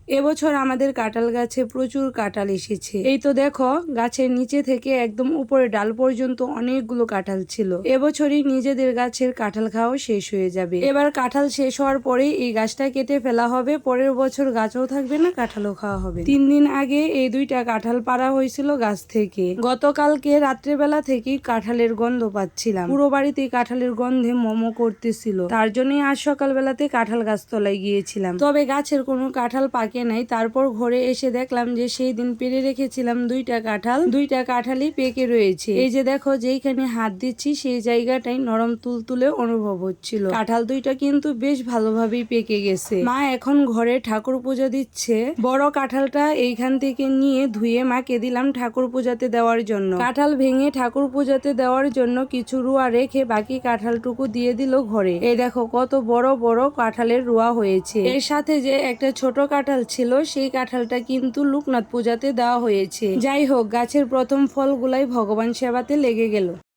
এবছর আমাদের কাঁঠাল গাছে প্রচুর কাঁঠাল এসেছে। এই তো দেখো গাছের নিচে থেকে একদম উপরে ডাল পর্যন্ত অনেকগুলো কাঁঠাল ছিল। এবছরই নিজেদের গাছের কাঁঠাল খাওয়া শেষ হয়ে যাবে। এবার কাঁঠাল শেষ হওয়ার পরেই এই গাছটা কেটে ফেলা হবে। পরের বছর গাছও থাকবে না, কাঁঠালও খাওয়া হবে। 3 দিন আগে এই 2টা কাঁঠাল পাড়া হয়েছিল গাছ থেকে। গতকালকে রাত্রেবেলা থেকেই কাঁঠালের গন্ধ পাচ্ছিলাম। পুরো বাড়িতে কাঁঠালের গন্ধে মোমো করতেছিল। তার জন্যই আজ সকালবেলাতে কাঁঠাল গাছতলায় গিয়েছিলাম। তবে গাছের কোনো কাঁঠাল পাকে নাই। তারপর ঘরে এসে দেখলাম যে সেই দিন পেরে রেখেছিলাম 2টা কাঁঠাল, 2টা কাঁঠালই পেকে রয়েছে। এই যে দেখো যেইখানে হাত দিচ্ছি সেই জায়গাটাই নরম তুলতুলে অনুভব হচ্ছিল। কাঁঠাল 2টা কিন্তু বেশ ভালোভাবেই পেকে গেছে। মা এখন ঘরে ঠাকুর পূজা দিচ্ছে। বড় কাঁঠালটা এইখান থেকে নিয়ে ধুয়ে মাকে দিলাম ঠাকুর পূজাতে দেওয়ার জন্য। কাঁঠাল ভেঙে ঠাকুর পূজাতে দেওয়ার জন্য কিছু রুয়া রেখে বাকি কাঁঠালটুকু দিয়ে দিল ঘরে। এই দেখো কত বড় বড় কাঁঠালের রুয়া হয়েছে। এর সাথে যে একটা ছোট কাঁঠাল ছিল সেই কাঁঠালটা কিন্তু লোকনাথ পূজাতে দেওয়া হয়েছে। যাই হোক, গাছের প্রথম ফলগুলাই ভগবান সেবাতে লেগে গেল।